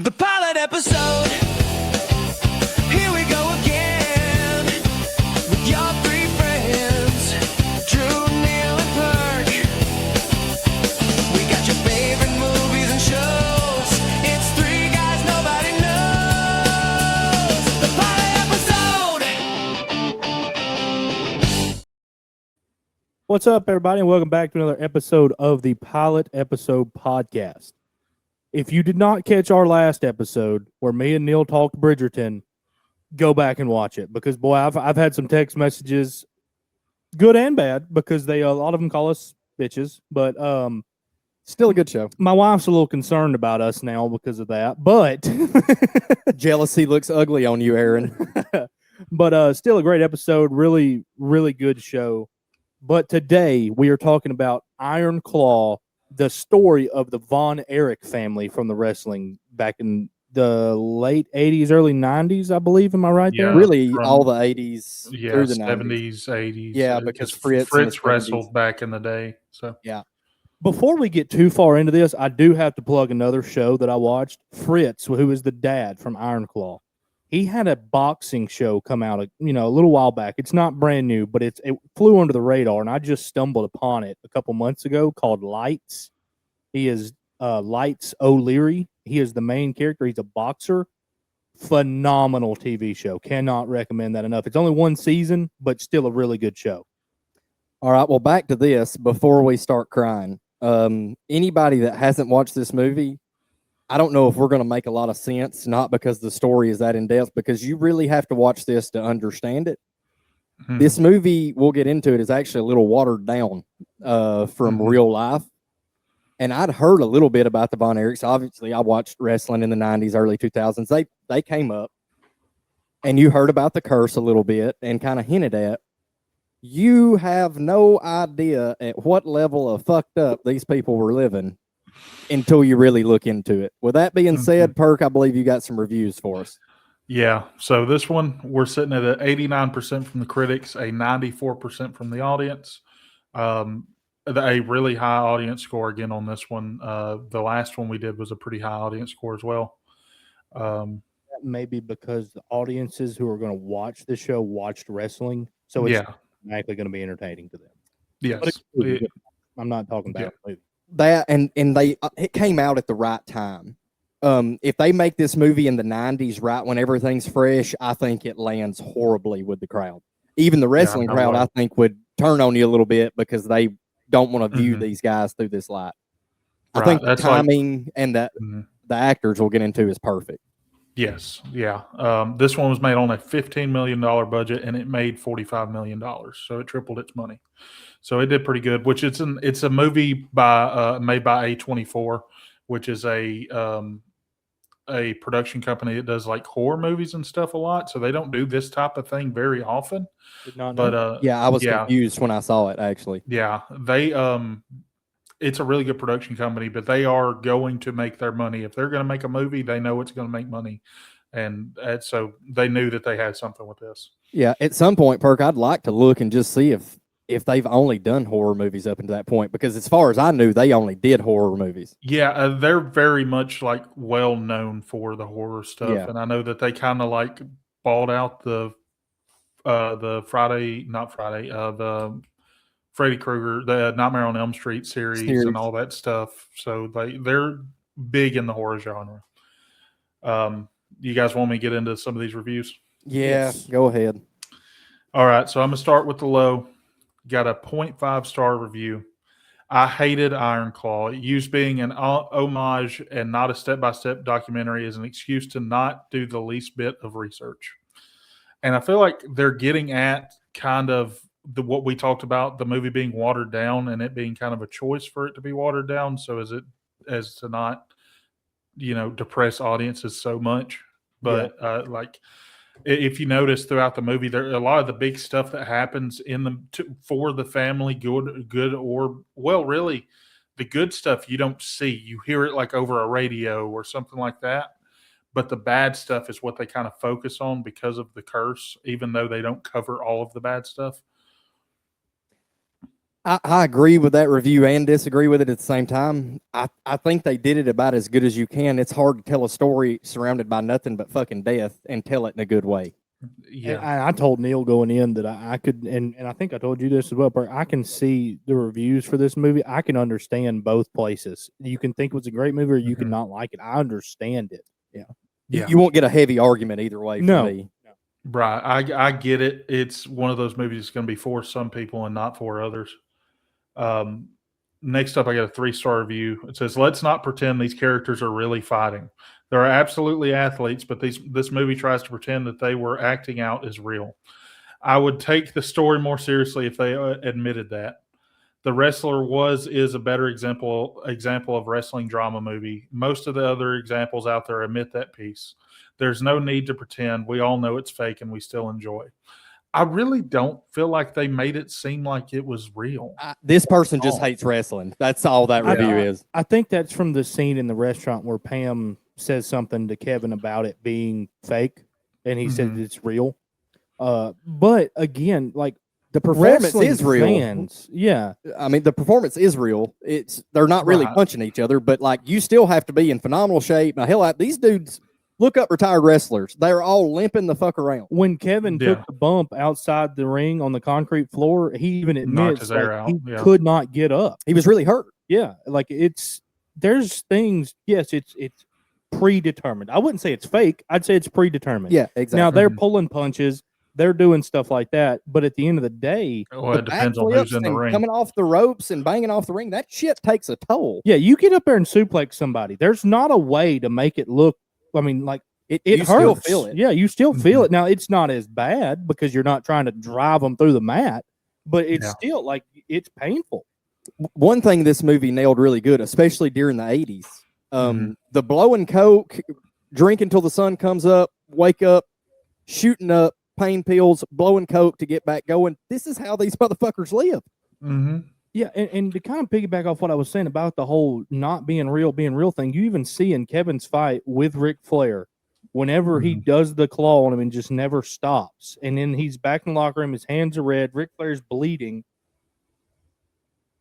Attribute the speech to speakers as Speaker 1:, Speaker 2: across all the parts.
Speaker 1: The pilot episode. Here we go again with your three friends, Drew, Neil, and Perk. We got your favorite movies and shows. It's three guys nobody knows. The pilot episode.
Speaker 2: What's up, everybody, and welcome back to another episode of the Pilot Episode Podcast. If you did not catch our last episode where me and Neil talked Bridgerton, go back and watch it because, boy, I've had some text messages, good and bad, because a lot of them call us bitches. But
Speaker 3: Still a good show.
Speaker 2: my wife's a little concerned about us now because of that. But
Speaker 3: Jealousy looks ugly on you, Aaron.
Speaker 2: but still a great episode. Really, really good show. But today we are talking about Iron Claw, the story of the Von Erich family from the wrestling back in the late 80s, early 90s, I believe. Am I right there?
Speaker 4: Yeah.
Speaker 3: Really,
Speaker 4: From-
Speaker 3: all the 80s
Speaker 4: Yeah,
Speaker 3: through the 90s.
Speaker 4: 70s, 80s.
Speaker 3: Yeah, because Fritz in the 70s.
Speaker 4: wrestled back in the day. So
Speaker 2: Before we get too far into this, I do have to plug another show that I watched. Fritz, who is the dad from Iron Claw, he had a boxing show come out, a little while back. It's not brand new, but it flew under the radar, and I just stumbled upon it a couple months ago. Called Lights. He is Lights O'Leary. He is the main character. He's a boxer. Phenomenal TV show. Cannot recommend that enough. It's only one season, but still a really good show.
Speaker 3: All right, well, back to this before we start crying. Anybody that hasn't watched this movie, I don't know if we're going to make a lot of sense, not because the story is that in depth, because you really have to watch this to understand it. This movie, we'll get into it, is actually a little watered down from real life. And I'd heard a little bit about the Von Erichs. Obviously, I watched wrestling in the 90s, early 2000s. They came up, and you heard about the curse a little bit and kind of hinted at. You have no idea at what level of fucked up these people were living until you really look into it. With that being said, Perk, I believe you got some reviews for us.
Speaker 4: yeah. So this one, we're sitting at an 89% from the critics, a 94% from the audience. A really high audience score again on this one. The last one we did was a pretty high audience score as well.
Speaker 2: Maybe because the audiences who are going to watch the show watched wrestling, so it's automatically going to be entertaining to them.
Speaker 4: Yes.
Speaker 2: But it's really good. I'm not talking about the movie.
Speaker 3: That and they it came out at the right time. If they make this movie in the 90s, right when everything's fresh, I think it lands horribly with the crowd. Even the wrestling crowd, I think, would turn on you a little bit because they don't want to view these guys through this light. I think the timing and the actors we'll get into is perfect.
Speaker 4: Yes. Yeah. This one was made on a $15 million budget, and it made $45 million. So it tripled its money. So it did pretty good, which it's a movie made by A24, which is a production company that does like horror movies and stuff a lot. So they don't do this type of thing very often.
Speaker 2: Did not know.
Speaker 4: But
Speaker 3: I was confused when I saw it, actually.
Speaker 4: Yeah, it's a really good production company, but they are going to make their money. If they're going to make a movie, they know it's going to make money. And so they knew that they had something with this. Yeah,
Speaker 3: at some point, Perk, I'd like to look and just see if they've only done horror movies up until that point, because as far as I knew, they only did horror movies.
Speaker 4: Yeah, they're very much like well known for the horror stuff, and I know that they kind of like bought out the Freddy Krueger, the Nightmare on Elm Street series and all that stuff. So they're big in the horror genre. You guys want me to get into some of these reviews?
Speaker 3: Yeah, go ahead.
Speaker 4: All right, so I'm going to start with the low. Got a 0.5 star review. I hated Iron Claw. It used being an homage and not a step-by-step documentary as an excuse to not do the least bit of research. And I feel like they're getting at kind of what we talked about, the movie being watered down and it being kind of a choice for it to be watered down. So as to not, depress audiences so much. But if you notice throughout the movie, there a lot of the big stuff that happens for the family, good or really the good stuff you don't see. You hear it like over a radio or something like that. But the bad stuff is what they kind of focus on because of the curse, even though they don't cover all of the bad stuff.
Speaker 3: I agree with that review and disagree with it at the same time. I think they did it about as good as you can. It's hard to tell a story surrounded by nothing but fucking death and tell it in a good way.
Speaker 4: Yeah.
Speaker 2: And I told Neil going in that I could, and I think I told you this as well, Bert, I can see the reviews for this movie. I can understand both places. You can think it was a great movie or you can
Speaker 4: Mhm.
Speaker 2: not like it. I understand it.
Speaker 4: Yeah.
Speaker 3: You won't get a heavy argument either way for
Speaker 2: No.
Speaker 3: me.
Speaker 4: Right. I get it. It's one of those movies that's going to be for some people and not for others. Next up, I got a 3-star review. It says, "Let's not pretend these characters are really fighting. There are absolutely athletes, but this movie tries to pretend that they were acting out as real. I would take the story more seriously if they admitted that. The Wrestler is a better example of wrestling drama movie. Most of the other examples out there omit that piece. There's no need to pretend. We all know it's fake and we still enjoy." I really don't feel like they made it seem like it was real.
Speaker 3: This person just
Speaker 4: Oh.
Speaker 3: hates wrestling. That's all that
Speaker 2: I-
Speaker 3: review is.
Speaker 2: I think that's from the scene in the restaurant where Pam says something to Kevin about it being fake, and he says
Speaker 4: Mhm.
Speaker 2: it's real. But again, like
Speaker 3: The performance
Speaker 2: wrestling
Speaker 3: is real.
Speaker 2: fans, yeah,
Speaker 3: I mean, the performance is real. They're not really
Speaker 4: Right.
Speaker 3: punching each other, but like you still have to be in phenomenal shape. Now, hell, these dudes look up retired wrestlers. They're all limping the fuck around.
Speaker 2: when Kevin
Speaker 4: Yeah.
Speaker 2: took the bump outside the ring on the concrete floor, he even
Speaker 4: Knocked
Speaker 2: admits
Speaker 4: his air
Speaker 2: like,
Speaker 4: out,
Speaker 2: he
Speaker 4: yeah.
Speaker 2: could not get up.
Speaker 3: He was really hurt.
Speaker 2: Yeah, like there's things. Yes, it's predetermined. I wouldn't say it's fake. I'd say it's predetermined.
Speaker 3: Yeah, exactly.
Speaker 2: Now they're
Speaker 4: Mhm.
Speaker 2: pulling punches, they're doing stuff like that, but at the end of the day,
Speaker 4: Well, it depends on
Speaker 3: backflips
Speaker 4: who's in the
Speaker 3: and
Speaker 4: ring.
Speaker 3: coming off the ropes and banging off the ring, that shit takes a toll.
Speaker 2: yeah, you get up there and suplex somebody. There's not a way to make it look. I mean, like it
Speaker 3: you
Speaker 2: hurts.
Speaker 3: still feel it.
Speaker 2: Yeah, you still feel
Speaker 4: Mhm.
Speaker 2: it. Now it's not as bad because you're not trying to drive them through the mat, but it's
Speaker 4: Yeah.
Speaker 2: still like it's painful.
Speaker 3: One thing this movie nailed really good, especially during the 80s,
Speaker 4: Mhm.
Speaker 3: the blowing coke, drink until the sun comes up, wake up, shooting up, pain pills, blowing coke to get back going. This is how these motherfuckers live.
Speaker 4: Mhm.
Speaker 2: Yeah, and to kind of piggyback off what I was saying about the whole not being real thing, you even see in Kevin's fight with Ric Flair, whenever he does the claw on him and just never stops, and then he's back in the locker room, his hands are red, Ric Flair's bleeding.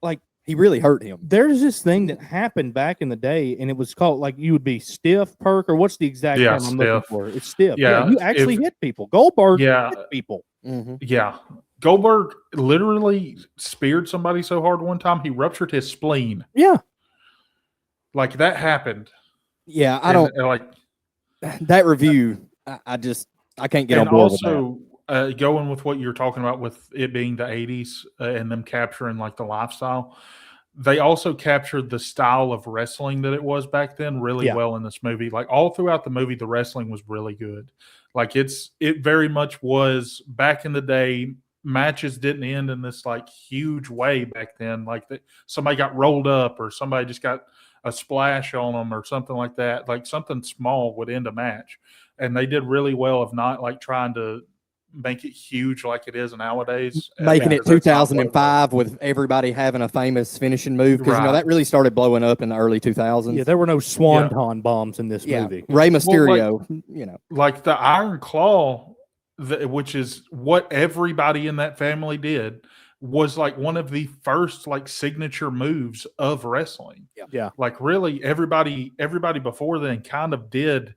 Speaker 2: Like
Speaker 3: He really hurt him.
Speaker 2: there's this thing that happened back in the day, and it was called like you would be stiff perk, or what's the exact
Speaker 4: Yeah,
Speaker 2: term I'm looking
Speaker 4: stiff.
Speaker 2: for? It's stiff.
Speaker 4: Yeah,
Speaker 2: you actually
Speaker 4: if-
Speaker 2: hit people. Goldberg
Speaker 4: Yeah.
Speaker 2: hit people.
Speaker 3: Mhm.
Speaker 4: Yeah. Goldberg literally speared somebody so hard one time he ruptured his spleen.
Speaker 2: Yeah.
Speaker 4: Like that happened.
Speaker 3: Yeah, I
Speaker 4: And,
Speaker 3: don't.
Speaker 4: like.
Speaker 3: That review, I can't get
Speaker 4: And
Speaker 3: on board with that.
Speaker 4: also going with what you're talking about with it being the 80s and them capturing like the lifestyle, they also captured the style of wrestling that it was back then really
Speaker 2: Yeah.
Speaker 4: well in this movie. Like all throughout the movie, the wrestling was really good. Like it very much was back in the day. Matches didn't end in this like huge way back then. Like somebody got rolled up or somebody just got a splash on them or something like that. Like something small would end a match. And they did really well of not like trying to make it huge like it is nowadays.
Speaker 3: Making it
Speaker 4: Because that's not what it was.
Speaker 3: 2005 with everybody having a famous finishing move because
Speaker 4: Right.
Speaker 3: that really started blowing up in the early 2000s.
Speaker 2: Yeah, there were no swanton bombs in this
Speaker 3: Yeah,
Speaker 2: movie.
Speaker 3: Rey
Speaker 4: Well,
Speaker 3: Mysterio,
Speaker 4: Like the Iron Claw, which is what everybody in that family did, was like one of the first like signature moves of wrestling.
Speaker 2: Yeah.
Speaker 4: Like really everybody before then kind of did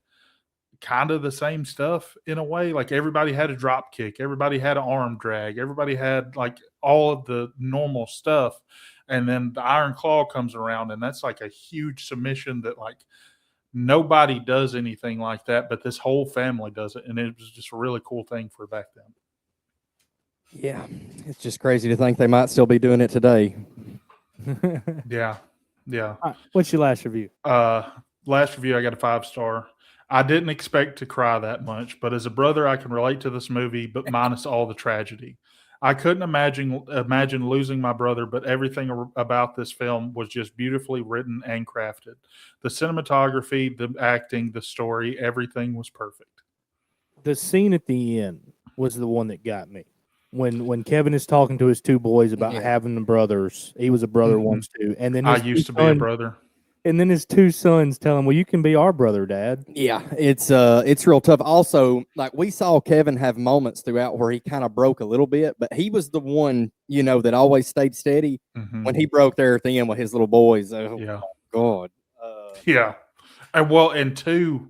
Speaker 4: kind of the same stuff in a way. Like everybody had a drop kick, everybody had an arm drag, everybody had like all of the normal stuff. And then the Iron Claw comes around and that's like a huge submission that like nobody does anything like that, but this whole family does it. And it was just a really cool thing for back then.
Speaker 3: yeah, it's just crazy to think they might still be doing it today.
Speaker 4: Yeah. Yeah.
Speaker 2: All right, what's your last review?
Speaker 4: Last review, I got a 5-star. I didn't expect to cry that much, but as a brother, I can relate to this movie, but minus all the tragedy. I couldn't imagine losing my brother, but everything about this film was just beautifully written and crafted. The cinematography, the acting, the story, everything was perfect.
Speaker 2: The scene at the end was the one that got me. When Kevin is talking to his two boys about
Speaker 3: Yeah.
Speaker 2: having the brothers, he was a brother
Speaker 4: Mhm.
Speaker 2: once too, and then
Speaker 4: I
Speaker 2: his
Speaker 4: used
Speaker 2: two
Speaker 4: to be a
Speaker 2: sons-
Speaker 4: brother.
Speaker 2: And then his two sons tell him, "Well, you can be our brother, Dad."
Speaker 3: Yeah, it's real tough. Also, like we saw Kevin have moments throughout where he kind of broke a little bit, but he was the one, that always stayed steady.
Speaker 4: Mhm.
Speaker 3: When he broke there at the end with his little boys, oh
Speaker 4: Yeah.
Speaker 3: God.
Speaker 4: Yeah. And two,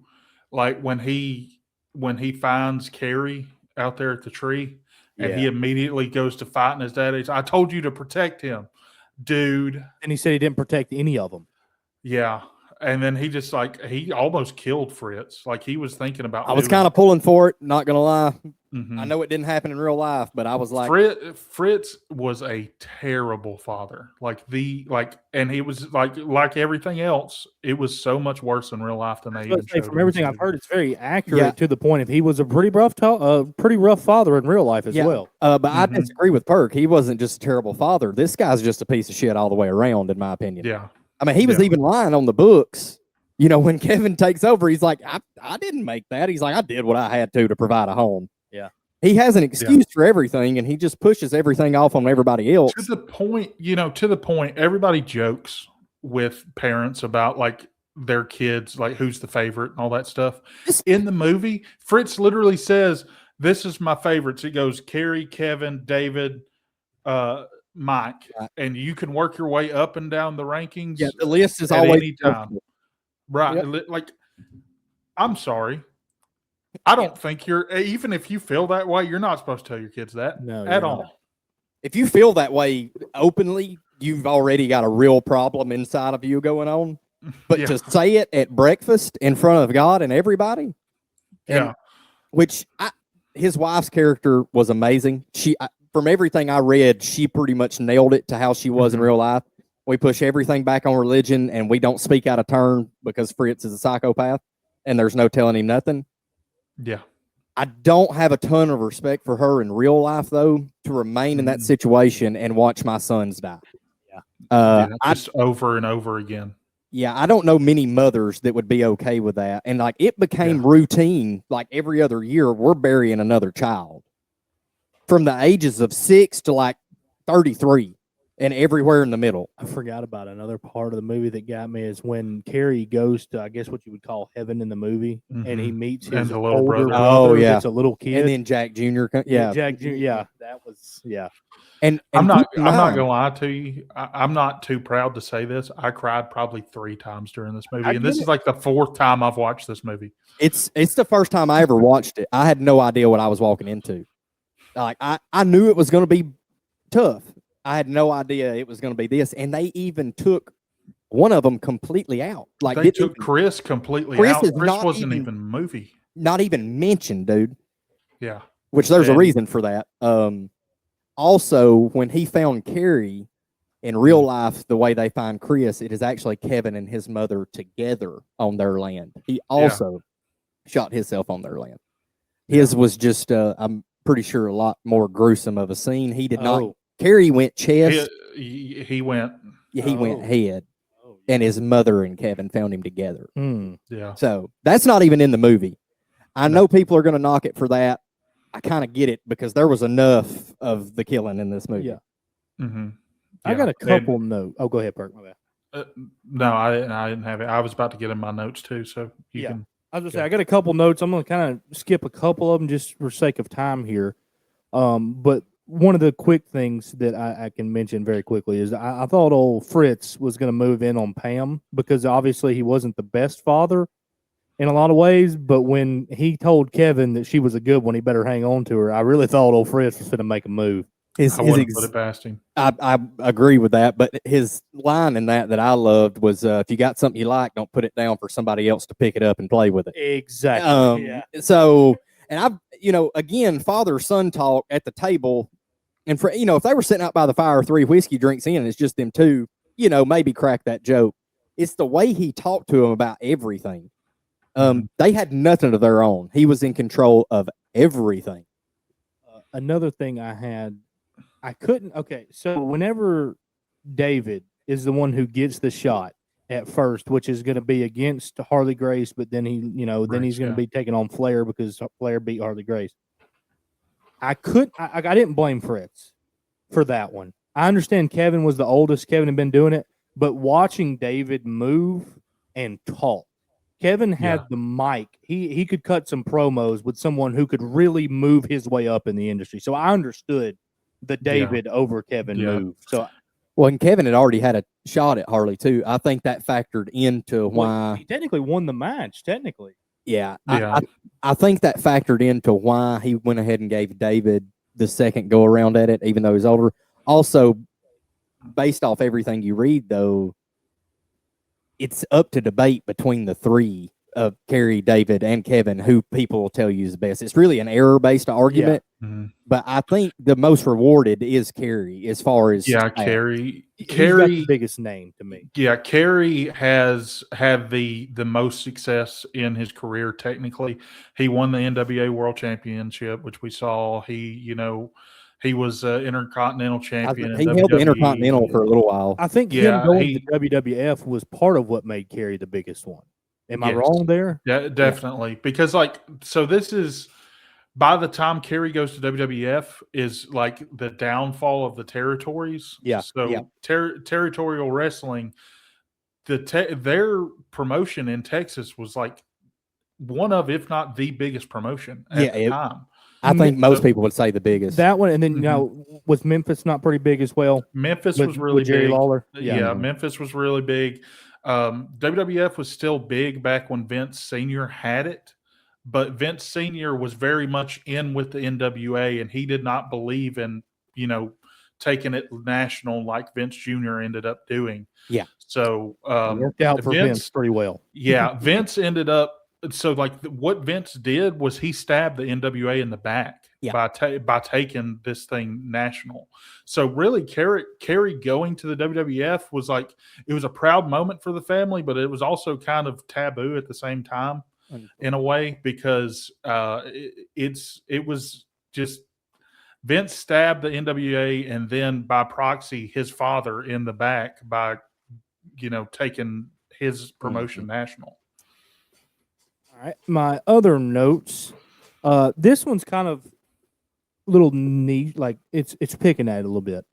Speaker 4: like when he finds Carrie out there at the tree and he
Speaker 3: Yeah.
Speaker 4: immediately goes to fighting his dad. I told you to protect him, dude.
Speaker 2: And he said he didn't protect any of them.
Speaker 4: Yeah. And then he just he almost killed Fritz. Like he was thinking about
Speaker 3: I was kind of pulling for it, not gonna lie.
Speaker 4: Mhm.
Speaker 3: I know it didn't happen in real life, but I was like,
Speaker 4: Fritz was a terrible father. And he was like everything else. It was so much worse in real life than they
Speaker 2: I
Speaker 4: even
Speaker 2: was gonna say,
Speaker 4: showed
Speaker 2: from
Speaker 4: in
Speaker 2: everything
Speaker 4: this
Speaker 2: I've
Speaker 4: movie.
Speaker 2: heard, it's very accurate
Speaker 3: Yeah.
Speaker 2: to the point. If he was a pretty rough father in real life as
Speaker 3: Yeah.
Speaker 2: well.
Speaker 3: but I
Speaker 4: Mhm.
Speaker 3: disagree with Perk. He wasn't just a terrible father. This guy's just a piece of shit all the way around, in my opinion.
Speaker 4: Yeah.
Speaker 3: I mean, he was
Speaker 4: Yeah.
Speaker 3: even lying on the books. When Kevin takes over, he's like, I didn't make that. He's like, I did what I had to provide a home.
Speaker 2: Yeah.
Speaker 3: He has an excuse for everything, and he just pushes everything off on everybody else.
Speaker 4: To the point, everybody jokes with parents about like their kids, like who's the favorite and all that stuff. In the movie, Fritz literally says, "This is my favorites." It goes Carrie, Kevin, David, Mike,
Speaker 3: Right.
Speaker 4: and you can work your way up and down the rankings.
Speaker 3: Yeah, the list is
Speaker 4: at
Speaker 3: always
Speaker 4: any time. Right.
Speaker 3: Yep.
Speaker 4: Like, I'm sorry. I don't think even if you feel that way, you're not supposed to tell your kids that
Speaker 2: No,
Speaker 4: at
Speaker 2: you're
Speaker 4: all.
Speaker 2: not.
Speaker 3: If you feel that way openly, you've already got a real problem inside of you going on. But
Speaker 4: Yeah.
Speaker 3: to say it at breakfast in front of God and everybody, and-
Speaker 4: Yeah.
Speaker 3: which his wife's character was amazing. From everything I read, she pretty much nailed it to how she was in
Speaker 4: Mhm.
Speaker 3: real life. We push everything back on religion, and we don't speak out of turn because Fritz is a psychopath, and there's no telling him nothing.
Speaker 4: Yeah.
Speaker 3: I don't have a ton of respect for her in real life, though, to remain in that
Speaker 4: Mhm.
Speaker 3: situation and watch my sons die.
Speaker 2: Yeah.
Speaker 4: Just over and over again.
Speaker 3: I don't know many mothers that would be okay with that. And like it became routine, like every other year, we're burying another child from the ages of 6 to like 33 and everywhere in the middle.
Speaker 2: I forgot about another part of the movie that got me is when Carrie goes to, I guess, what you would call heaven in the movie, and he
Speaker 4: Mhm.
Speaker 2: meets
Speaker 4: And
Speaker 2: his
Speaker 4: the little
Speaker 2: older
Speaker 4: brother.
Speaker 2: brother.
Speaker 3: Oh, yeah.
Speaker 2: That's a little kid.
Speaker 3: And then Jack Jr.
Speaker 2: Jack Jr. Yeah, that was
Speaker 3: And
Speaker 4: I'm not
Speaker 3: keep in mind-
Speaker 4: gonna lie to you. I'm not too proud to say this. I cried probably 3 times during this movie,
Speaker 2: I
Speaker 4: and this
Speaker 2: get
Speaker 4: is like the 4th time I've watched this movie.
Speaker 3: It's the first time I ever watched it. I had no idea what I was walking into. Like I knew it was going to be tough. I had no idea it was going to be this, and they even took one of them completely out. Like
Speaker 4: They
Speaker 3: didn't
Speaker 4: took
Speaker 3: even-
Speaker 4: Chris completely
Speaker 3: Chris
Speaker 4: out.
Speaker 3: is
Speaker 4: Chris
Speaker 3: not
Speaker 4: wasn't
Speaker 3: even-
Speaker 4: even movie.
Speaker 3: not even mentioned, dude.
Speaker 4: Yeah.
Speaker 3: Which there's a
Speaker 4: And-
Speaker 3: reason for that. Also, when he found Carrie in real life, the way they find Chris, it is actually Kevin and his mother together on their land. He also shot himself on their land. His was just, I'm pretty sure, a lot more gruesome of a scene. He did not.
Speaker 2: Oh.
Speaker 3: Carrie went chest.
Speaker 4: He went.
Speaker 3: He went
Speaker 2: Oh.
Speaker 3: head, and his mother and Kevin found him together.
Speaker 4: Yeah.
Speaker 3: So that's not even in the movie. I know people are going to knock it for that. I kind of get it because there was enough of the killing in this movie.
Speaker 2: Yeah.
Speaker 4: Mm-hmm.
Speaker 2: I got a couple notes. Oh, go ahead, Perk. My bad.
Speaker 4: No, I didn't have it. I was about to get in my notes too, so you
Speaker 2: Yeah.
Speaker 4: can.
Speaker 2: I was gonna say I got a couple notes. I'm gonna kind of skip a couple of them just for sake of time here. But one of the quick things that I can mention very quickly is I thought old Fritz was gonna move in on Pam because obviously he wasn't the best father in a lot of ways. But when he told Kevin that she was a good one, he better hang on to her. I really thought old Fritz was gonna make a move.
Speaker 4: I wouldn't put it past him.
Speaker 3: I agree with that, but his line in that I loved was, "If you got something you like, don't put it down for somebody else to pick it up and play with it."
Speaker 2: Exactly.
Speaker 3: So, and again, father son talk at the table, and for if they were sitting out by the fire, 3 whiskey drinks in, and it's just them two, maybe crack that joke. It's the way he talked to him about everything. They had nothing of their own. He was in control of everything.
Speaker 2: Another thing I had, I couldn't. Okay, so whenever David is the one who gets the shot at first, which is going to be against Harley Grace, but then then he's going to be taking on Flair because Flair beat Harley Grace. I didn't blame Fritz for that one. I understand Kevin was the oldest. Kevin had been doing it, but watching David move and talk. Kevin had
Speaker 4: Yeah.
Speaker 2: the mic. He could cut some promos with someone who could really move his way up in the industry. So I understood the David over Kevin
Speaker 4: Yeah.
Speaker 2: move. So
Speaker 3: Well, and Kevin had already had a shot at Harley too. I think that factored into
Speaker 2: well,
Speaker 3: why.
Speaker 2: he technically won the match. Technically,
Speaker 3: Yeah,
Speaker 4: Yeah.
Speaker 3: I think that factored into why he went ahead and gave David the second go around at it, even though he's older. Also, based off everything you read, though, it's up to debate between the three of Kerry, David, and Kevin who people will tell you is the best. It's really an error-based argument,
Speaker 4: Mhm.
Speaker 3: but I think the most rewarded is Kerry as far as
Speaker 4: Yeah,
Speaker 3: talent.
Speaker 4: Carrie.
Speaker 2: he's got
Speaker 4: Carrie.
Speaker 2: the biggest name to me.
Speaker 4: Yeah, Kerry has had the most success in his career. Technically, he won the NWA World Championship, which we saw. He was Intercontinental Champion. in
Speaker 3: He held the
Speaker 4: WWE.
Speaker 3: Intercontinental for a little while.
Speaker 2: I think
Speaker 4: Yeah,
Speaker 2: him going
Speaker 4: he-
Speaker 2: to WWF was part of what made Kerry the biggest one. Am I
Speaker 4: Yes.
Speaker 2: wrong there?
Speaker 4: Yeah, definitely. Because so this is by the time Kerry goes to WWF is like the downfall of the territories.
Speaker 3: Yeah,
Speaker 4: So
Speaker 3: yeah.
Speaker 4: territorial wrestling, their promotion in Texas was like one of, if not the biggest promotion at the time.
Speaker 3: I think most
Speaker 4: So-
Speaker 3: people would say the biggest.
Speaker 2: That one, and then
Speaker 4: Mhm.
Speaker 2: now was Memphis not pretty big as well?
Speaker 4: Memphis
Speaker 2: With,
Speaker 4: was really
Speaker 2: with Jerry
Speaker 4: big.
Speaker 2: Lawler.
Speaker 4: Yeah, Memphis was really big. WWF was still big back when Vince Sr. had it, but Vince Sr. was very much in with the NWA, and he did not believe in, taking it national like Vince Jr. ended up doing.
Speaker 3: Yeah.
Speaker 4: So
Speaker 2: It worked out for Vince pretty well.
Speaker 4: yeah, Vince ended up. So what Vince did was he stabbed the NWA in the back by taking this thing national. So really, Kerry going to the WWF was it was a proud moment for the family, but it was also kind of taboo at the same time in a way because it was just Vince stabbed the NWA and then by proxy his father in the back by taking his promotion national.
Speaker 2: All right. My other notes. This one's kind of a little neat, like it's picking at it a little bit.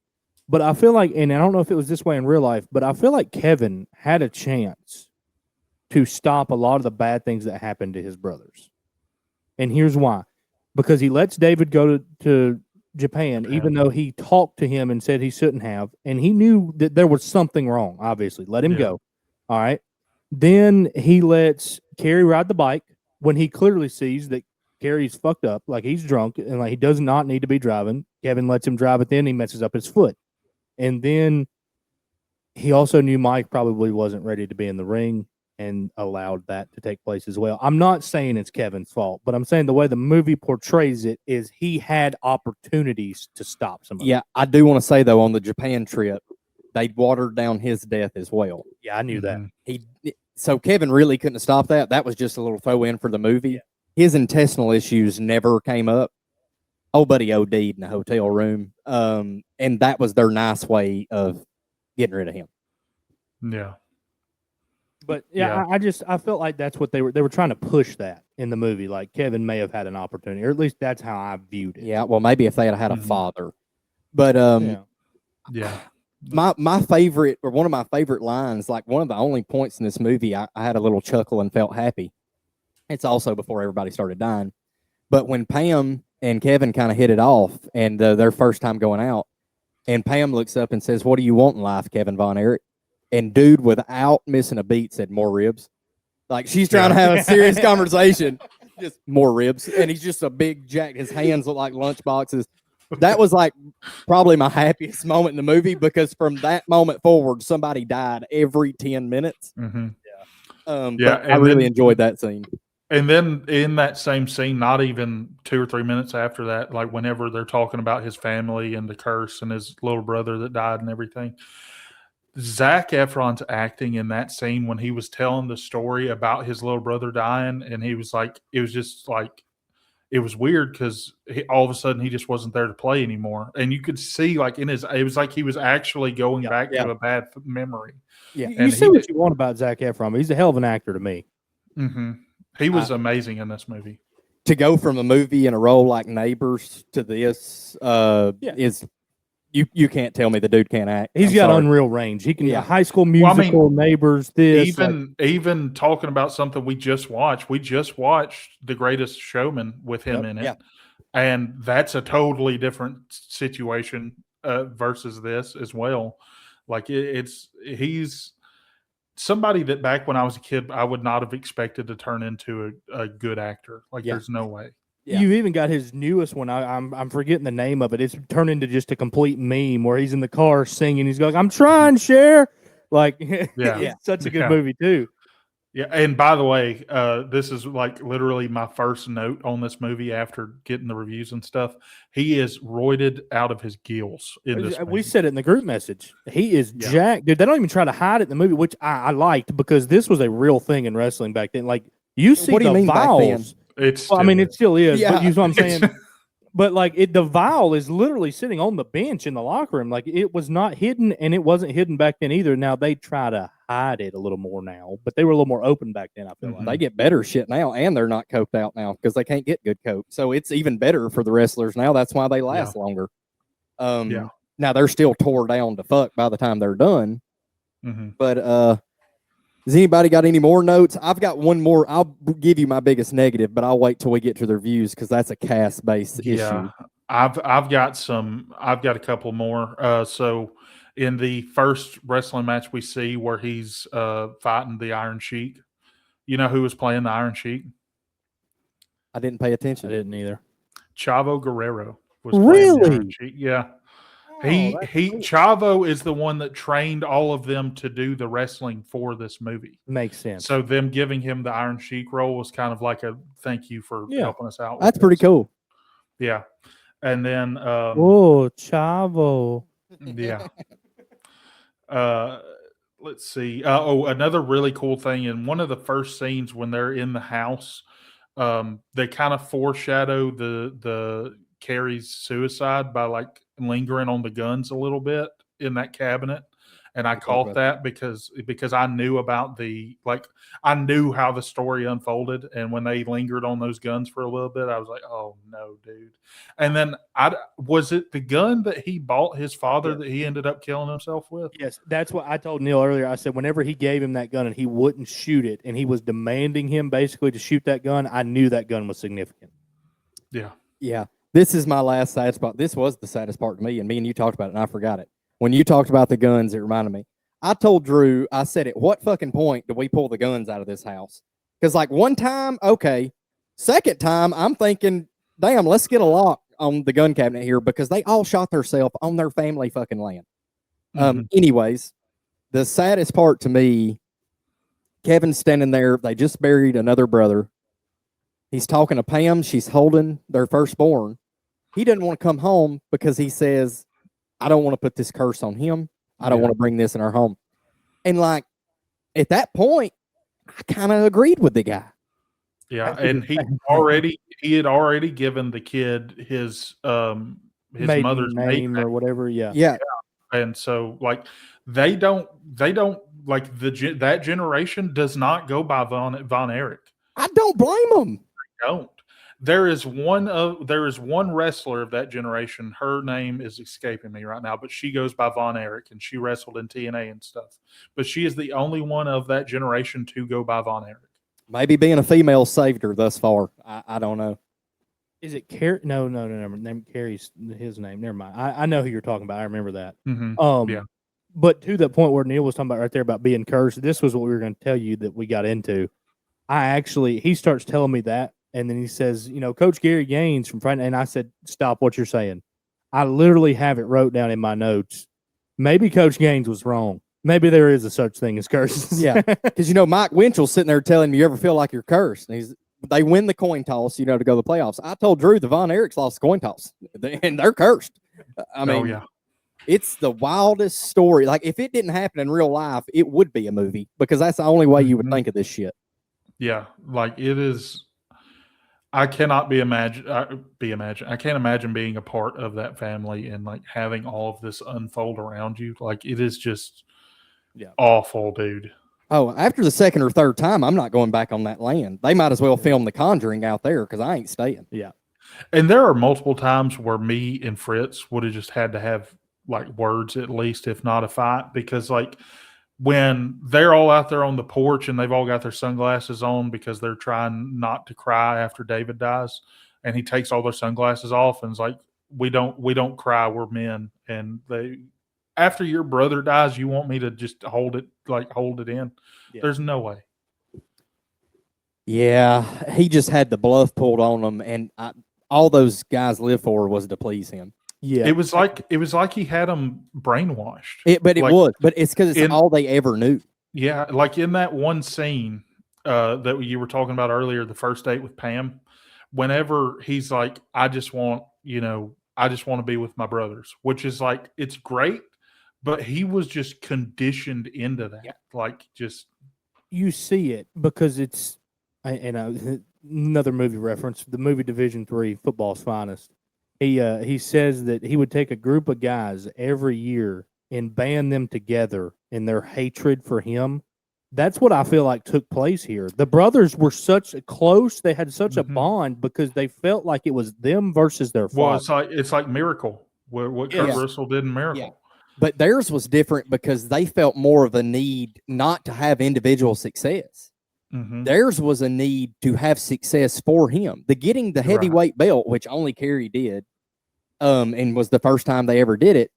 Speaker 2: But I feel like, and I don't know if it was this way in real life, but I feel like Kevin had a chance to stop a lot of the bad things that happened to his brothers. And here's why. Because he lets David go to Japan, even though he talked to him and said he shouldn't have, and he knew that there was something wrong, obviously. Let him go. All right. Then he lets Kerry ride the bike when he clearly sees that Kerry's fucked up, like he's drunk and like he does not need to be driving. Kevin lets him drive it, then he messes up his foot. And then he also knew Mike probably wasn't ready to be in the ring and allowed that to take place as well. I'm not saying it's Kevin's fault, but I'm saying the way the movie portrays it is he had opportunities to stop somebody.
Speaker 3: Yeah, I do want to say though, on the Japan trip, they watered down his death as well.
Speaker 2: Yeah, I knew that.
Speaker 3: So Kevin really couldn't have stopped that. That was just a little throw in for the movie. His intestinal issues never came up. Old buddy OD'd in a hotel room, and that was their nice way of getting rid of him.
Speaker 4: Yeah.
Speaker 2: But yeah, I felt like that's what they were trying to push that in the movie. Like Kevin may have had an opportunity, or at least that's how I viewed it.
Speaker 3: Yeah, well, maybe if they had a father, but
Speaker 4: Yeah.
Speaker 3: my favorite, or one of my favorite lines, like one of the only points in this movie I had a little chuckle and felt happy. It's also before everybody started dying, but when Pam and Kevin kind of hit it off and their first time going out, and Pam looks up and says, "What do you want in life, Kevin Von Erich?" And dude, without missing a beat, said, "More ribs." Like she's trying to have a serious conversation, just more ribs. And he's just a big jack. His hands look like lunch boxes. That was like probably my happiest moment in the movie, because from that moment forward, somebody died every 10 minutes.
Speaker 4: Mm-hmm.
Speaker 3: But I really enjoyed that scene.
Speaker 4: And then in that same scene, not even 2 or 3 minutes after that, like whenever they're talking about his family and the curse and his little brother that died and everything, Zac Efron's acting in that scene when he was telling the story about his little brother dying, and he was like, it was just like, it was weird because all of a sudden he just wasn't there to play anymore. And you could see like it was like he was actually going back to a bad memory.
Speaker 2: Yeah,
Speaker 4: And
Speaker 2: you say what you want about Zac Efron, but he's a hell of an actor to me.
Speaker 4: Mm-hmm. He was amazing in this movie.
Speaker 3: To go from a movie in a role like Neighbors to this is You can't tell me the dude can't act.
Speaker 2: He's
Speaker 3: I'm
Speaker 2: got
Speaker 3: sorry.
Speaker 2: unreal range. He can
Speaker 3: Yeah.
Speaker 2: High School
Speaker 4: Well, I mean,
Speaker 2: Musical, Neighbors, this. like-
Speaker 4: even talking about something we just watched The Greatest Showman with him
Speaker 3: Yep,
Speaker 4: in it,
Speaker 3: yeah.
Speaker 4: and that's a totally different situation versus this as well. Like he's somebody that back when I was a kid I would not have expected to turn into a good actor. Like
Speaker 3: Yeah.
Speaker 4: there's no way.
Speaker 3: Yeah.
Speaker 2: You even got his newest one. I'm forgetting the name of it. It's turned into just a complete meme where he's in the car singing. He's going, "I'm trying, Cher." Like,
Speaker 4: Yeah.
Speaker 2: it's such a good
Speaker 4: Yeah.
Speaker 2: movie too.
Speaker 4: Yeah, and by the way, this is like literally my first note on this movie after getting the reviews and stuff. He is roided out of his gills in this
Speaker 2: We
Speaker 4: movie.
Speaker 2: said it in the group message. He is
Speaker 4: Yeah.
Speaker 2: jacked, dude. They don't even try to hide it in the movie, which I liked because this was a real thing in wrestling back then. Like you see
Speaker 3: What do you
Speaker 2: the
Speaker 3: mean back then?
Speaker 2: vials.
Speaker 4: It's
Speaker 2: Well, I mean, it still is.
Speaker 3: Yeah.
Speaker 2: But you know what I'm
Speaker 4: It's-
Speaker 2: saying? But like the vial is literally sitting on the bench in the locker room. Like it was not hidden, and it wasn't hidden back then either. Now they try to hide it a little more now, but they were a little more open back then. I feel
Speaker 4: Mhm.
Speaker 3: They get better shit now, and they're not coped out now because they can't get good cope. So it's even better for the wrestlers now. That's why they last longer.
Speaker 4: Yeah.
Speaker 3: Now they're still tore down to fuck by the time they're done.
Speaker 4: Mhm.
Speaker 3: But has anybody got any more notes? I've got one more. I'll give you my biggest negative, but I'll wait till we get to the reviews because that's a cast based issue.
Speaker 4: Yeah, I've got a couple more. So in the first wrestling match we see where he's fighting the Iron Sheik, you know who was playing the Iron Sheik?
Speaker 3: I didn't pay
Speaker 2: I
Speaker 3: attention.
Speaker 2: didn't either.
Speaker 4: Chavo Guerrero was playing the Iron
Speaker 2: Really?
Speaker 4: Sheik. Yeah.
Speaker 2: Oh, that's cool.
Speaker 4: Chavo is the one that trained all of them to do the wrestling for this movie.
Speaker 2: Makes sense.
Speaker 4: So them giving him the Iron Sheik role was kind of like a thank you for
Speaker 2: Yeah.
Speaker 4: helping us out. with
Speaker 3: That's pretty
Speaker 4: this.
Speaker 3: cool.
Speaker 4: Yeah. And then
Speaker 2: Oh, Chavo.
Speaker 4: yeah. Let's see. Another really cool thing in one of the first scenes when they're in the house, they kind of foreshadow the Carrie's suicide by like lingering on the guns a little bit in that cabinet. And I
Speaker 3: talk
Speaker 4: caught
Speaker 3: about
Speaker 4: that because I knew about I knew how the story unfolded, and when they lingered on those guns for a little bit, I was like, "Oh no, dude!" And then was it the gun that he bought his father that he ended up killing himself with?
Speaker 2: Yes, that's what I told Neil earlier. I said whenever he gave him that gun and he wouldn't shoot it, and he was demanding him basically to shoot that gun, I knew that gun was significant.
Speaker 4: Yeah,
Speaker 3: Yeah. This is my last sad spot. This was the saddest part to me, and you talked about it, and I forgot it. When you talked about the guns, it reminded me. I told Drew, I said, at what fucking point do we pull the guns out of this house? Because, like, one time, okay. Second time, I'm thinking, damn, let's get a lock on the gun cabinet here because they all shot themselves on their family fucking land. Anyways, the saddest part to me, Kevin's standing there. They just buried another brother. He's talking to Pam. She's holding their firstborn. He doesn't want to come home because he says, I don't want to put this curse on him. I don't
Speaker 4: Yeah.
Speaker 3: want to bring this in our home. And like at that point, I kind of agreed with the guy.
Speaker 4: yeah, and he had already given the kid his
Speaker 2: Maiden
Speaker 4: mother's
Speaker 2: name
Speaker 4: name,
Speaker 2: or whatever. Yeah.
Speaker 3: Yeah.
Speaker 4: and so like they don't like that generation does not go by Von Erich.
Speaker 3: I don't blame him.
Speaker 4: Don't. There is one wrestler of that generation. Her name is escaping me right now, but she goes by Von Erich, and she wrestled in TNA and stuff. But she is the only one of that generation to go by Von Erich.
Speaker 3: Maybe being a female saved her thus far. I don't know.
Speaker 2: Is it Carrie? No. Name Carrie's his name. Never mind. I know who you're talking about. I remember that.
Speaker 4: Yeah.
Speaker 2: But to the point where Neil was talking about right there about being cursed, this was what we were going to tell you that we got into. He starts telling me that, and then he says, Coach Gary Gaines from Friday, and I said, stop what you're saying. I literally have it wrote down in my notes. Maybe Coach Gaines was wrong. Maybe there is a such thing as curses.
Speaker 3: Yeah. Because, Mike Winchell's sitting there telling you ever feel like you're cursed. And they win the coin toss, to go to the playoffs. I told Drew the Von Erichs lost the coin toss, and they're cursed. I mean,
Speaker 4: yeah.
Speaker 3: It's the wildest story. Like, if it didn't happen in real life, it would be a movie because that's the only way you would think of this shit.
Speaker 4: Yeah, like it is. I cannot imagine. I can't imagine being a part of that family and like having all of this unfold around you. Like it is just, awful, dude.
Speaker 3: Oh, after the second or third time, I'm not going back on that land. They might as well film The Conjuring out there because I ain't staying.
Speaker 2: Yeah.
Speaker 4: And there are multiple times where me and Fritz would have just had to have like words at least, if not a fight, because like when they're all out there on the porch and they've all got their sunglasses on because they're trying not to cry after David dies, and he takes all their sunglasses off and is like, we don't cry, we're men. And they, after your brother dies, you want me to just hold it in?
Speaker 2: Yeah.
Speaker 4: There's no way.
Speaker 3: Yeah, he just had the bluff pulled on him, and all those guys live for was to please him.
Speaker 2: Yeah.
Speaker 4: It was like he had them brainwashed.
Speaker 3: But it's because it's
Speaker 4: in-
Speaker 3: all they ever knew.
Speaker 4: Yeah, like in that one scene that you were talking about earlier, the first date with Pam, whenever he's like, I just want to be with my brothers, which is like, it's great, but he was just conditioned into that.
Speaker 3: Yeah.
Speaker 4: Like, just
Speaker 2: You see it because it's another movie reference, the movie Division III, Football's Finest. He says that he would take a group of guys every year and band them together in their hatred for him. That's what I feel like took place here. The brothers were such close; they had such a
Speaker 4: Mhm.
Speaker 2: bond because they felt like it was them versus their father.
Speaker 4: well, it's like Miracle, what Kurt
Speaker 3: Yeah.
Speaker 4: Russell did in Miracle.
Speaker 3: Yeah. But theirs was different because they felt more of a need not to have individual success.
Speaker 4: Mhm.
Speaker 3: Theirs was a need to have success for him. The getting the
Speaker 4: Right.
Speaker 3: heavyweight belt, which only Kerry did, and was the first time they ever did it.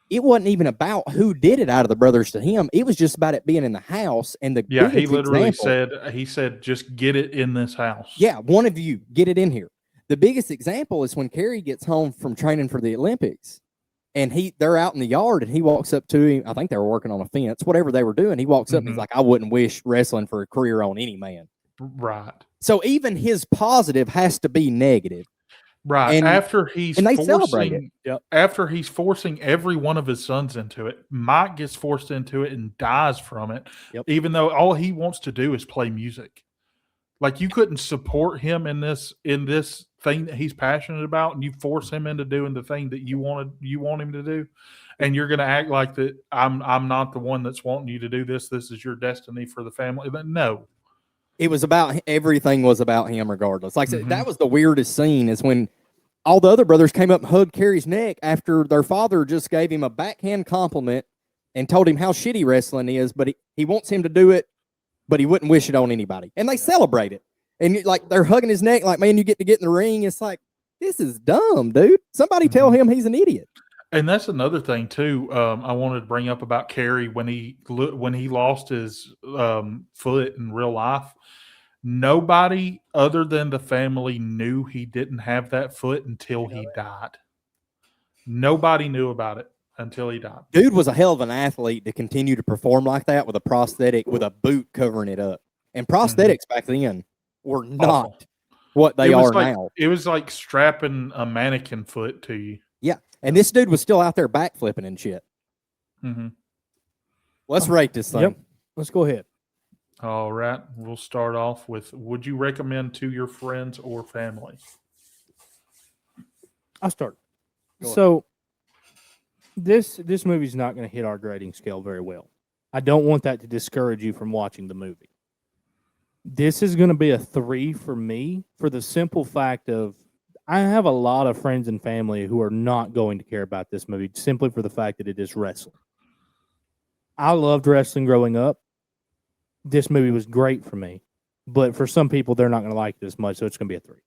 Speaker 3: It wasn't even about who did it out of the brothers to him. It was just about it being in the house. And the
Speaker 4: Yeah, he
Speaker 3: biggest
Speaker 4: literally
Speaker 3: example-
Speaker 4: said, just get it in this house.
Speaker 3: yeah, one of you get it in here. The biggest example is when Kerry gets home from training for the Olympics, and they're out in the yard, and he walks up to him. I think they were working on a fence, whatever they were doing. He walks up and he's
Speaker 4: Mhm.
Speaker 3: like, "I wouldn't wish wrestling for a career on any man."
Speaker 4: Right.
Speaker 3: So even his positive has to be negative.
Speaker 4: Right.
Speaker 3: And-
Speaker 4: after he's
Speaker 3: and they celebrate it.
Speaker 4: forcing, after he's forcing every one of his sons into it, Mike gets forced into it and dies from it.
Speaker 2: Yep.
Speaker 4: Even though all he wants to do is play music. Like, you couldn't support him in this thing that he's passionate about, and you force him into doing the thing that you want him to do, and you're going to act like that I'm not the one that's wanting you to do this. This is your destiny for the family. But no.
Speaker 3: It was about everything was about him, regardless. Like I said,
Speaker 4: Mhm.
Speaker 3: that was the weirdest scene is when all the other brothers came up and hugged Kerry's neck after their father just gave him a backhand compliment and told him how shitty wrestling is, but he wants him to do it, but he wouldn't wish it on anybody. And they celebrate it. And like they're hugging his neck, like, man, you get to get in the ring. It's like, this is dumb, dude. Somebody tell him he's an idiot.
Speaker 4: And that's another thing too. I wanted to bring up about Kerry when he lost his foot in real life. Nobody other than the family knew he didn't have that foot until he died. Nobody knew about it until he died.
Speaker 3: Dude was a hell of an athlete to continue to perform like that with a prosthetic, with a boot covering it up. And prosthetics back then were not
Speaker 4: Awful.
Speaker 3: what they
Speaker 4: It was
Speaker 3: are
Speaker 4: like,
Speaker 3: now.
Speaker 4: It was like strapping a mannequin foot to you.
Speaker 3: Yeah. And this dude was still out there backflipping and shit.
Speaker 4: Mm-hmm.
Speaker 3: Let's rate this thing.
Speaker 2: Yep. Let's go ahead.
Speaker 4: All right. We'll start off with, would you recommend to your friends or family?
Speaker 2: I'll start.
Speaker 3: Go ahead.
Speaker 2: So this movie's not going to hit our grading scale very well. I don't want that to discourage you from watching the movie. This is going to be a 3 for me for the simple fact of I have a lot of friends and family who are not going to care about this movie simply for the fact that it is wrestling. I loved wrestling growing up. This movie was great for me. But for some people, they're not going to like it as much, so it's going to be a 3.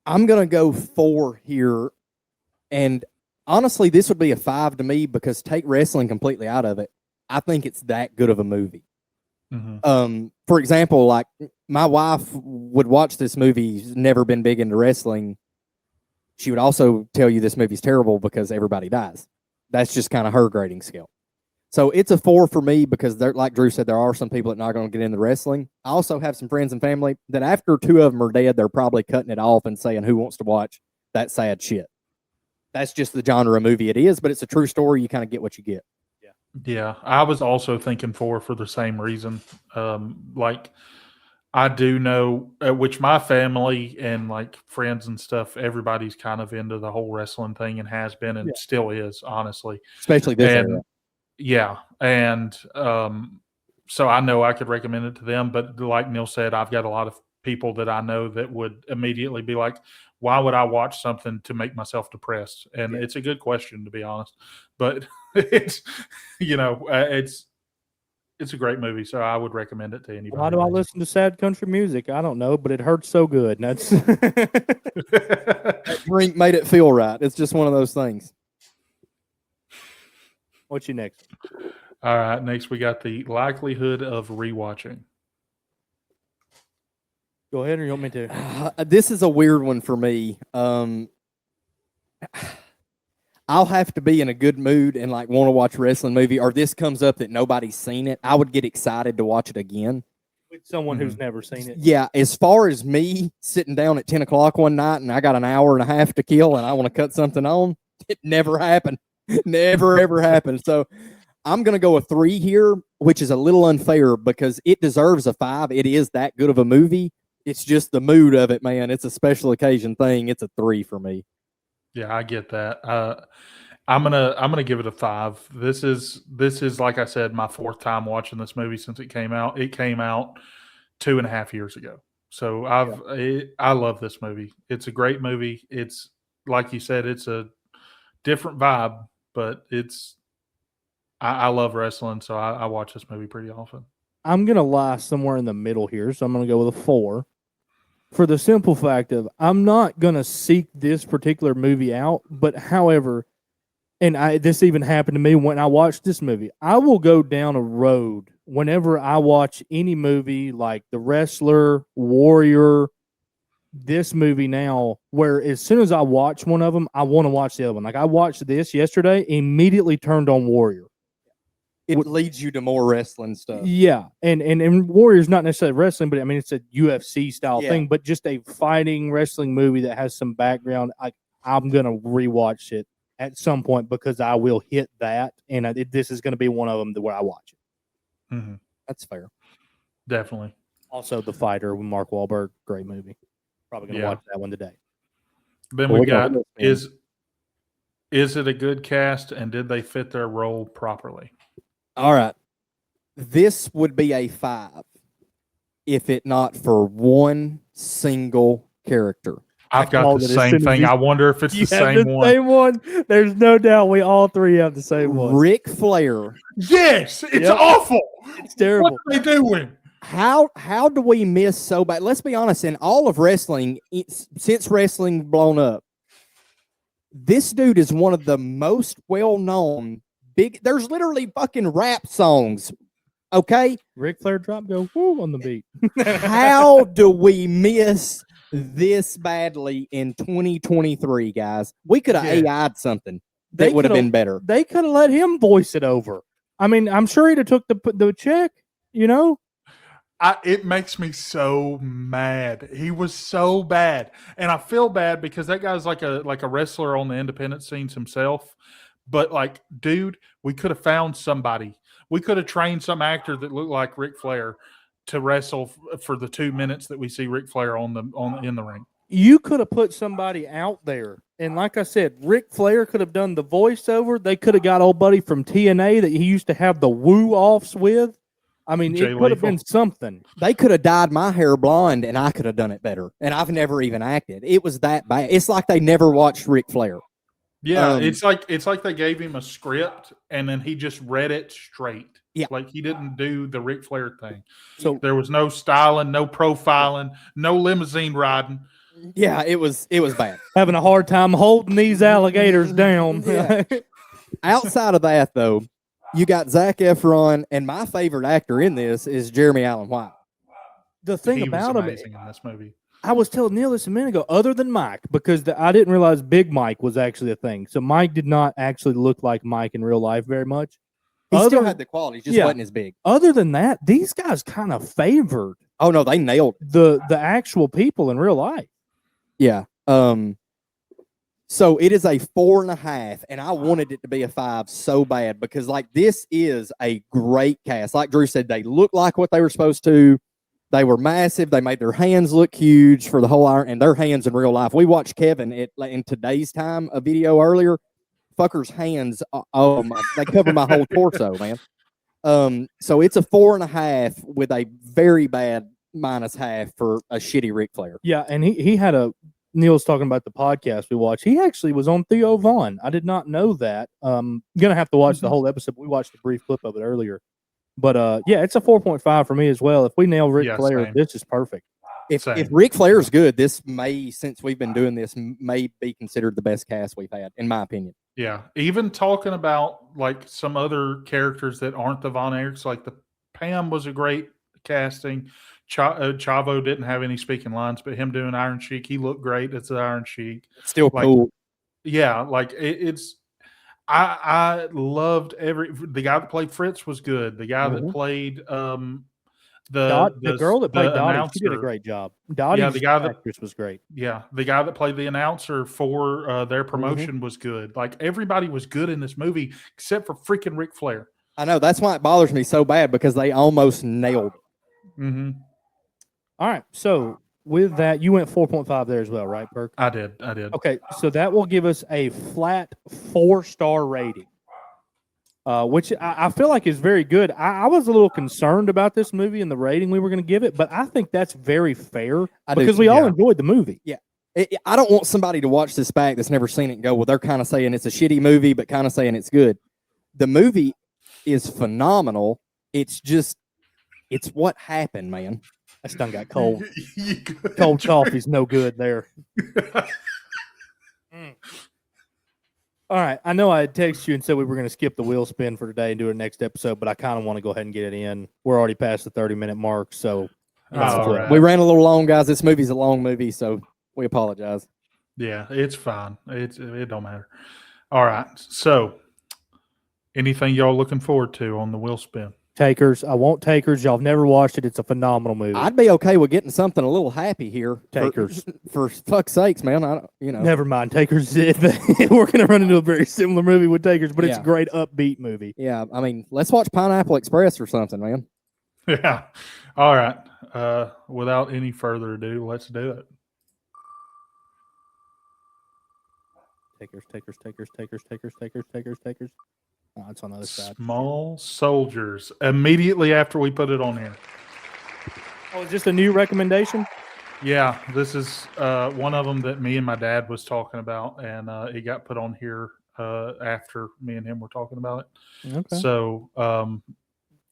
Speaker 3: I'm going to go 4 here. And honestly, this would be a 5 to me because take wrestling completely out of it. I think it's that good of a movie.
Speaker 4: Mm-hmm.
Speaker 3: For example, like my wife would watch this movie, she's never been big into wrestling. She would also tell you this movie's terrible because everybody dies. That's just kind of her grading scale. So it's a 4 for me because there, like Drew said, there are some people that are not going to get into wrestling. I also have some friends and family that after 2 of them are dead, they're probably cutting it off and saying, who wants to watch that sad shit? That's just the genre of movie it is, but it's a true story. You kind of get what you get.
Speaker 4: Yeah, I was also thinking 4 for the same reason. Like, I do know, which my family and like friends and stuff, everybody's kind of into the whole wrestling thing and has been and still is, honestly.
Speaker 3: Especially this
Speaker 4: And
Speaker 3: era.
Speaker 4: yeah, and so I know I could recommend it to them, but like Neil said, I've got a lot of people that I know that would immediately be like, why would I watch something to make myself depressed? And it's a good question, to be honest. But it's, it's a great movie, so I would recommend it to anybody.
Speaker 2: Why do I listen to sad country music? I don't know, but it hurts so good. And that's
Speaker 3: That drink made it feel right. It's just one of those things.
Speaker 2: what's your next?
Speaker 4: All right, next we got the likelihood of rewatching.
Speaker 2: Go ahead, or you want me to?
Speaker 3: This is a weird one for me. I'll have to be in a good mood and like want to watch a wrestling movie, or this comes up that nobody's seen it. I would get excited to watch it again.
Speaker 2: With someone who's never seen it.
Speaker 3: Yeah, as far as me sitting down at 10 o'clock one night and I got an hour and a half to kill and I want to cut something on, it never happened. Never, ever happened. So I'm going to go a 3 here, which is a little unfair because it deserves a 5. It is that good of a movie. It's just the mood of it, man. It's a special occasion thing. It's a 3 for me.
Speaker 4: Yeah, I get that. I'm gonna give it a 5. This is like I said, my 4th time watching this movie since it came out. It came out 2.5 years ago. So I love this movie. It's a great movie. It's like you said, it's a different vibe, but I love wrestling, so I watch this movie pretty often.
Speaker 2: I'm gonna lie somewhere in the middle here, so I'm gonna go with a 4. For the simple fact of I'm not gonna seek this particular movie out, but however, and this even happened to me when I watched this movie. I will go down a road whenever I watch any movie like The Wrestler, Warrior, this movie now, where as soon as I watch one of them, I want to watch the other one. Like I watched this yesterday, immediately turned on Warrior.
Speaker 3: It leads you to more wrestling stuff.
Speaker 2: Yeah, and Warrior's not necessarily wrestling, but I mean it's a UFC style
Speaker 3: Yeah.
Speaker 2: thing, but just a fighting wrestling movie that has some background. I'm gonna rewatch it at some point because I will hit that, and this is gonna be one of them where I watch it.
Speaker 4: Mm-hmm.
Speaker 3: That's fair.
Speaker 4: Definitely.
Speaker 2: Also, The Fighter with Mark Wahlberg, great movie. Probably gonna
Speaker 4: Yeah.
Speaker 2: watch that one today.
Speaker 4: Then
Speaker 3: Well,
Speaker 4: we
Speaker 3: we got
Speaker 4: got
Speaker 3: this, man.
Speaker 4: is it a good cast and did they fit their role properly?
Speaker 3: All right. This would be a 5 if it not for one single character.
Speaker 4: I've got
Speaker 2: called
Speaker 4: the
Speaker 2: it as
Speaker 4: same
Speaker 2: soon as
Speaker 4: thing.
Speaker 2: you-
Speaker 4: I wonder if it's
Speaker 2: You
Speaker 4: the
Speaker 2: have
Speaker 4: same
Speaker 2: the
Speaker 4: one.
Speaker 2: same one. There's no doubt we all 3 have the same one.
Speaker 3: Ric Flair.
Speaker 4: Yes, it's
Speaker 2: Yep.
Speaker 4: awful.
Speaker 2: It's terrible.
Speaker 4: What are they doing?
Speaker 3: How do we miss so bad? Let's be honest. In all of wrestling, since wrestling blown up, this dude is one of the most well-known. There's literally fucking rap songs. Okay,
Speaker 2: Ric Flair drop go woo on the beat.
Speaker 3: how do we miss this badly in 2023, guys? We could have
Speaker 4: Yeah.
Speaker 3: AI'd something
Speaker 2: They
Speaker 3: that would have
Speaker 2: coulda-
Speaker 3: been better.
Speaker 2: They could have let him voice it over. I mean, I'm sure he'd have took the check. You know,
Speaker 4: It makes me so mad. He was so bad, and I feel bad because that guy's like a wrestler on the independent scenes himself. But like, dude, we could have found somebody. We could have trained some actor that looked like Ric Flair to wrestle for the 2 minutes that we see Ric Flair in the ring.
Speaker 2: you could have put somebody out there, and like I said, Ric Flair could have done the voiceover. They could have got old buddy from TNA that he used to have the woo offs with. I mean,
Speaker 4: Jay
Speaker 2: it could have
Speaker 4: Lethal.
Speaker 2: been something.
Speaker 3: They could have dyed my hair blonde, and I could have done it better. And I've never even acted. It was that bad. It's like they never watched Ric Flair.
Speaker 4: Yeah,
Speaker 3: Um,
Speaker 4: it's like they gave him a script and then he just read it straight.
Speaker 3: Yeah.
Speaker 4: Like he didn't do the Ric Flair thing.
Speaker 2: So
Speaker 4: There was no styling, no profiling, no limousine riding.
Speaker 3: Yeah, it was bad.
Speaker 2: having a hard time holding these alligators down.
Speaker 3: Yeah. Outside of that, though, you got Zac Efron, and my favorite actor in this is Jeremy Allen White.
Speaker 2: The thing
Speaker 4: He
Speaker 2: about
Speaker 4: was
Speaker 2: him,
Speaker 4: amazing in this movie.
Speaker 2: I was telling Neil this a minute ago, other than Mike, because I didn't realize Big Mike was actually a thing. So Mike did not actually look like Mike in real life very much.
Speaker 3: He still
Speaker 2: Other-
Speaker 3: had the quality, just
Speaker 2: Yeah.
Speaker 3: wasn't as big.
Speaker 2: Other than that, these guys kind of favored
Speaker 3: Oh no, they nailed it.
Speaker 2: the actual people in real life.
Speaker 3: Yeah. So it is a 4.5, and I wanted it to be a 5 so bad because like this is a great cast. Like Drew said, they look like what they were supposed to. They were massive. They made their hands look huge for the whole hour, and their hands in real life. We watched Kevin in today's time a video earlier. Fucker's hands, oh my, they cover my whole torso, man. So it's a 4.5 with a very bad minus half for a shitty Ric Flair.
Speaker 2: Yeah, and he had a Neil's talking about the podcast we watched. He actually was on Theo Vaughn. I did not know that. Gonna have to watch the whole episode. But we watched a brief clip of it earlier. But yeah, it's a 4.5 for me as well. If we nail Ric
Speaker 4: Yeah,
Speaker 2: Flair,
Speaker 4: same.
Speaker 2: this is perfect.
Speaker 3: If
Speaker 4: Same.
Speaker 3: Ric Flair is good, this may, since we've been doing this, may be considered the best cast we've had, in my opinion.
Speaker 4: Yeah, even talking about like some other characters that aren't the Von Erichs, like the Pam was a great casting. Chavo didn't have any speaking lines, but him doing Iron Sheik, he looked great as the Iron Sheik.
Speaker 3: Still
Speaker 4: Like,
Speaker 3: cool.
Speaker 4: Yeah, like it's. I loved the guy that played Fritz was good. The guy that played
Speaker 2: The girl that played Dottie, she did a
Speaker 4: announcer-
Speaker 2: great job. Dottie's
Speaker 4: the guy that-
Speaker 2: actress was great.
Speaker 4: Yeah, the guy that played the announcer for their promotion was good. Like everybody was good in this movie except for freaking Ric Flair.
Speaker 3: I know. That's why it bothers me so bad, because they almost nailed it.
Speaker 4: Mm-hmm.
Speaker 2: All right, so with that, you went 4.5 there as well, right, Perk?
Speaker 4: I did.
Speaker 2: Okay, so that will give us a flat 4-star rating, which I feel like is very good. I was a little concerned about this movie and the rating we were going to give it, but I think that's very fair
Speaker 3: I do
Speaker 2: because
Speaker 3: too,
Speaker 2: we all
Speaker 4: yeah.
Speaker 2: enjoyed the movie.
Speaker 3: I don't want somebody to watch this back that's never seen it and go, well, they're kind of saying it's a shitty movie, but kind of saying it's good. The movie is phenomenal. It's just, it's what happened, man.
Speaker 2: That tongue got cold. Cold coffee's no good there. All right, I know I had texted you and said we were going to skip the wheel spin for today and do it next episode, but I kind of want to go ahead and get it in. We're already past the 30-minute mark, so
Speaker 4: All right.
Speaker 3: We ran a little long, guys. This movie's a long movie, so we apologize.
Speaker 4: Yeah, it's fine. It don't matter. All right. So, anything y'all looking forward to on the wheel spin?
Speaker 2: Takers. I want Takers. Y'all have never watched it. It's a phenomenal movie.
Speaker 3: I'd be okay with getting something a little happy here.
Speaker 2: Takers.
Speaker 3: For fuck's sakes, man. I don't,
Speaker 2: Never mind. Takers. We're going to run into a very similar movie with Takers, but it's a
Speaker 3: Yeah.
Speaker 2: great upbeat movie.
Speaker 3: Yeah, I mean, let's watch Pineapple Express or something, man.
Speaker 4: Yeah. All right. Without any further ado, let's do it.
Speaker 2: Takers. Oh, it's on the other side.
Speaker 4: Small Soldiers. Immediately after we put it on here.
Speaker 2: Oh, is this a new recommendation?
Speaker 4: Yeah, this is one of them that me and my dad was talking about, and it got put on here after me and him were talking about it.
Speaker 2: Okay.
Speaker 4: So,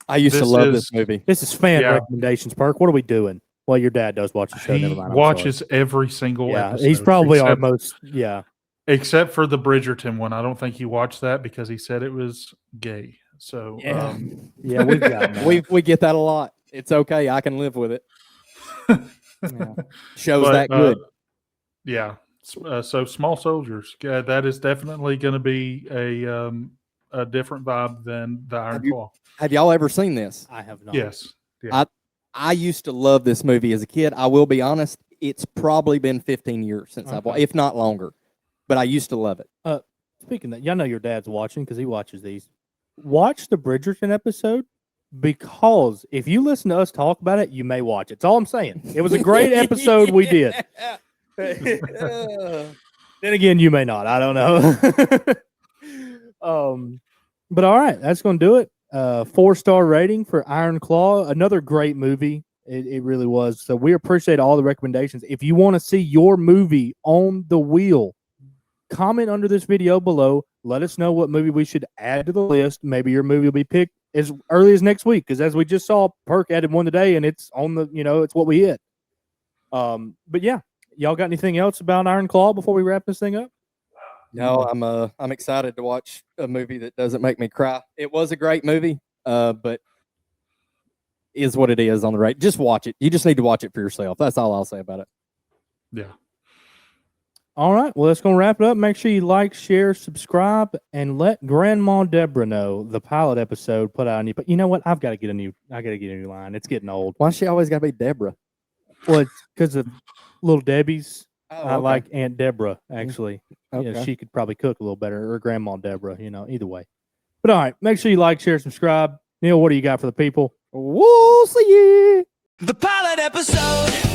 Speaker 3: I used to
Speaker 4: This
Speaker 3: love
Speaker 4: is-
Speaker 3: this movie.
Speaker 2: This is fan
Speaker 4: Yeah.
Speaker 2: recommendations, Perk. What are we doing? Well, your dad does watch the show.
Speaker 4: he
Speaker 2: Never mind. I'm
Speaker 4: watches every single
Speaker 2: sorry. Yeah,
Speaker 4: episode.
Speaker 2: he's probably our
Speaker 4: except,
Speaker 2: most. Yeah.
Speaker 4: except for the Bridgerton one. I don't think he watched that because he said it was gay. So,
Speaker 2: Yeah. Yeah, we've got that.
Speaker 3: We get that a lot. It's okay. I can live with it. Yeah. Shows
Speaker 4: but,
Speaker 3: that good.
Speaker 4: Yeah. So Small Soldiers, that is definitely going to be a different vibe than the Iron
Speaker 3: Have you-
Speaker 4: Claw.
Speaker 3: Have y'all ever seen this?
Speaker 2: I have not.
Speaker 4: Yes.
Speaker 3: I used to love this movie as a kid. I will be honest. It's probably been 15 years since I've watched,
Speaker 2: Okay.
Speaker 3: if not longer. But I used to love it.
Speaker 2: Speaking of that, y'all know your dad's watching because he watches these. Watch the Bridgerton episode because if you listen to us talk about it, you may watch it. That's all I'm saying. It was a great episode we did. Then again, you may not. I don't know. But all right, that's going to do it. 4-star rating for Iron Claw. Another great movie. It really was. So we appreciate all the recommendations. If you want to see your movie on the wheel, comment under this video below. Let us know what movie we should add to the list. Maybe your movie will be picked as early as next week. Because as we just saw, Perk added one today, and it's on the. It's what we hit. But yeah, y'all got anything else about Iron Claw before we wrap this thing up?
Speaker 3: No, I'm excited to watch a movie that doesn't make me cry. It was a great movie, but is what it is on the right. Just watch it. You just need to watch it for yourself. That's all I'll say about it.
Speaker 4: Yeah.
Speaker 2: All right. Well, that's going to wrap it up. Make sure you like, share, subscribe, and let Grandma Deborah know the pilot episode put out on you. But you know what? I got to get a new line. It's getting old.
Speaker 3: Why she always got to be Deborah?
Speaker 2: Well, it's because of Little Debbie's.
Speaker 3: Oh,
Speaker 2: I like Aunt Deborah, actually.
Speaker 3: Okay.
Speaker 2: She could probably cook a little better, or Grandma Deborah, either way. But all right, make sure you like, share, subscribe. Neil, what do you got for the people?
Speaker 3: We'll see you.
Speaker 1: The pilot episode.